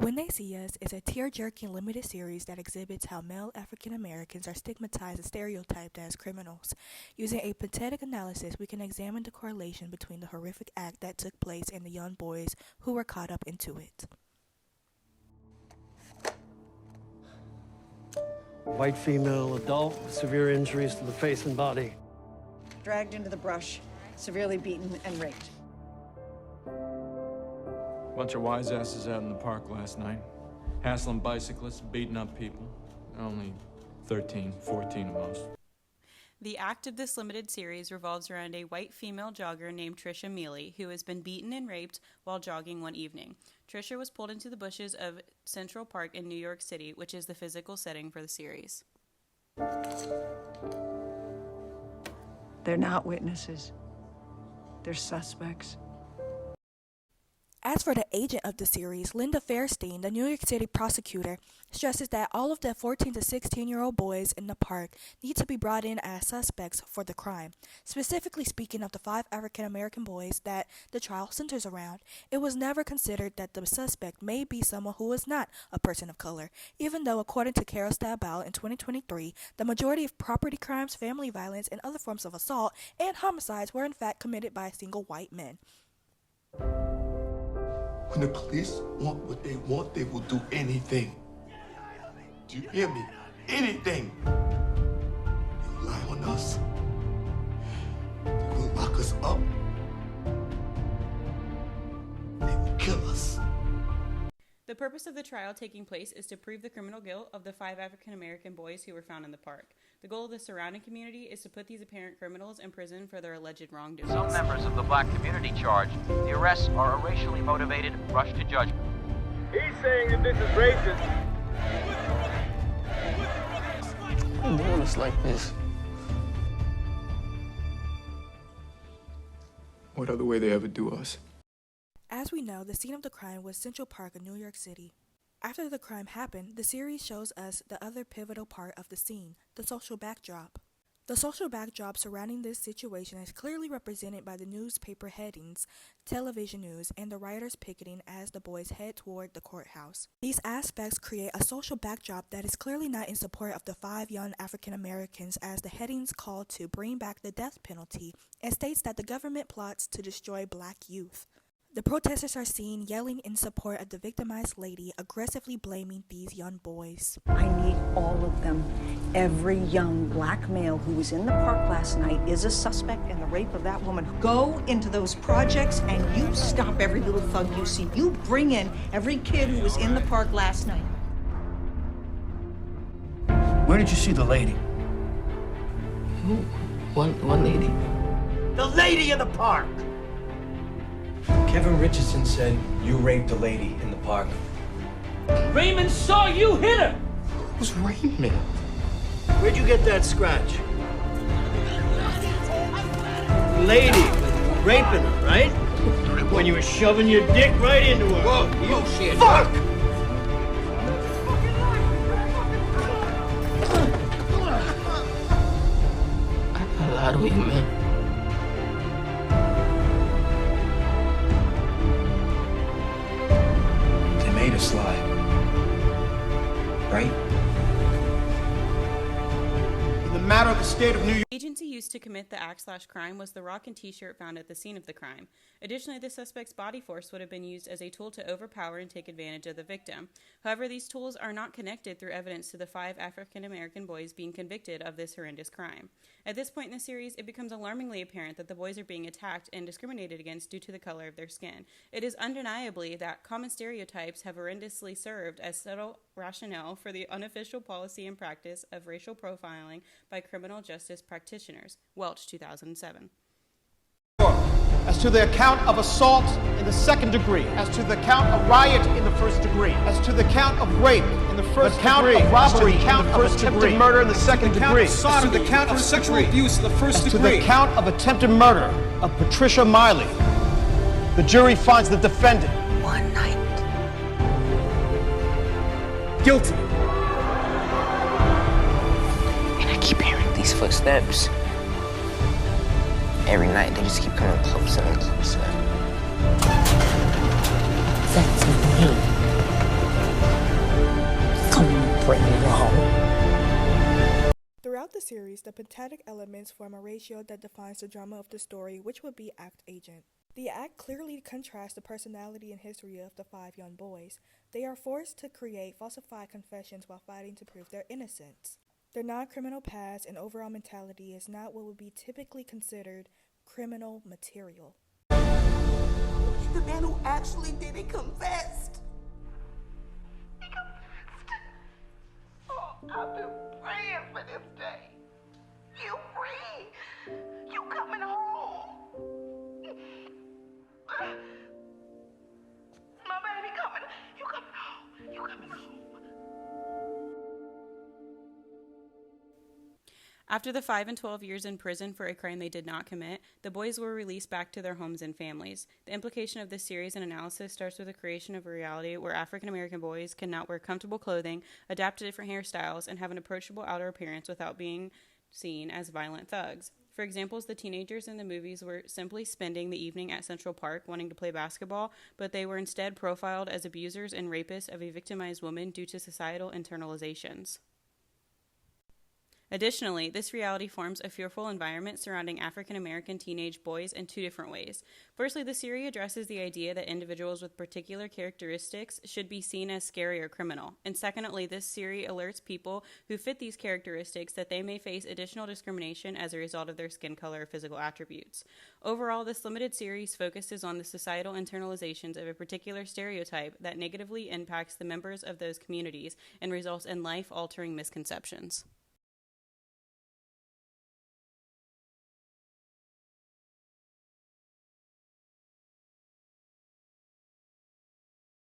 When They See Us is a tear-jerking limited series that exhibits how male African Americans are stigmatized and stereotyped as criminals. Using a Pentadic analysis, we can examine the correlation between the horrific act that took place and the young boys who were caught up into it. White female adult with severe injuries to the face and body. Dragged into the brush, severely beaten and raped. Bunch of wise asses out in the park last night, hassling bicyclists, beating up people. Only 13, 14 at most. The act of this limited series revolves around a white female jogger named Trisha Mealy, who has been beaten and raped while jogging one evening. Trisha was pulled into the bushes of Central Park in New York City, which is the physical setting for the series. They're not witnesses. They're suspects. As for the agent of the series, Linda Fairstein, the New York City prosecutor, stresses that all of the 14 to 16-year-old boys in the park need to be brought in as suspects for the crime. Specifically speaking of the 5 African-American boys that the trial centers around, it was never considered that the suspect may be someone who is not a person of color, even though according to Carol Stabile in 2023, the majority of property crimes, family violence, and other forms of assault and homicides were in fact committed by single white men. When the police want what they will do anything. Do you hear me? Anything. They will lie on us. They will lock us up. They will kill us. The purpose of the trial taking place is to prove the criminal guilt of the 5 African American boys who were found in the park. The goal of the surrounding community is to put these apparent criminals in prison for their alleged wrongdoings. Some members of the black community charge the arrests are a racially motivated rush to judgment. He's saying that this is racist. Why doing us like this? What other way they ever do us? As we know, the scene of the crime was Central Park in New York City. After the crime happened, the series shows us the other pivotal part of the scene, the social backdrop. The social backdrop surrounding this situation is clearly represented by the newspaper headings, television news, and the rioters picketing as the boys head toward the courthouse. These aspects create a social backdrop that is clearly not in support of the 5 young African Americans, as the headings call to bring back the death penalty and states that the government plots to destroy black youth. The protesters are seen yelling in support of the victimized lady, aggressively blaming these young boys. I need all of them. Every young black male who was in the park last night is a suspect in the rape of that woman. Go into those projects and you stop every little thug you see. You bring in every kid who was in the park last night. Where did you see the lady? Who? One lady? The lady in the park! Kevin Richardson said you raped a lady in the park. Raymond saw you hit her! Who's Raymond? Where'd you get that scratch? Lady, raping her, right? When you were shoving your dick right into her. Whoa, you shit. Fuck! I lied to you, man. Made a slide. Right? In the matter of the state of New York. The agency used to commit the act/crime was the rock and t-shirt found at the scene of the crime. Additionally, the suspect's body force would have been used as a tool to overpower and take advantage of the victim. However, these tools are not connected through evidence to the 5 African American boys being convicted of this horrendous crime. At this point in the series, it becomes alarmingly apparent that the boys are being attacked and discriminated against due to the color of their skin. It is undeniably that common stereotypes have horrendously served as subtle rationale for the unofficial policy and practice of racial profiling by criminal justice practitioners. Welch, 2007. As to the account of assault in the 2nd degree, as to the count of riot in the 1st degree, as to the count of rape in the 1st degree, of robbery, count of attempted murder in the 2nd degree, as to the count of sexual abuse in the 1st degree, as to the count of attempted murder of Patricia Miley, the jury finds the defendant One night. guilty. And I keep hearing these footsteps. Every night they just keep coming closer and closer. That's me. series, the pentadic elements form a ratio that defines the drama of the story, which would be act agent. The act clearly contrasts the personality and history of the 5 young boys. They are forced to create falsified confessions while fighting to prove their innocence. Their non-criminal past and overall mentality is not what would be typically considered criminal material. The man who actually did it confessed. He confessed. Oh, I've been praying for this day. You free. You coming home. My baby coming. You coming home. You coming home. After the 5 and 12 years in prison for a crime they did not commit, the boys were released back to their homes and families. The implication of this series and analysis starts with the creation of a reality where African American boys can now wear comfortable clothing, adapt to different hairstyles, and have an approachable outer appearance without being seen as violent thugs. For examples, the teenagers in the movies were simply spending the evening at Central Park wanting to play basketball, but they were instead profiled as abusers and rapists of a victimized woman due to societal internalizations. Additionally, this reality forms a fearful environment surrounding African American teenage boys in 2 different ways. Firstly, the series addresses the idea that individuals with particular characteristics should be seen as scary or criminal. And secondly, this series alerts people who fit these characteristics that they may face additional discrimination as a result of their skin color or physical attributes. Overall, this limited series focuses on the societal internalizations of a particular stereotype that negatively impacts the members of those communities and results in life-altering misconceptions.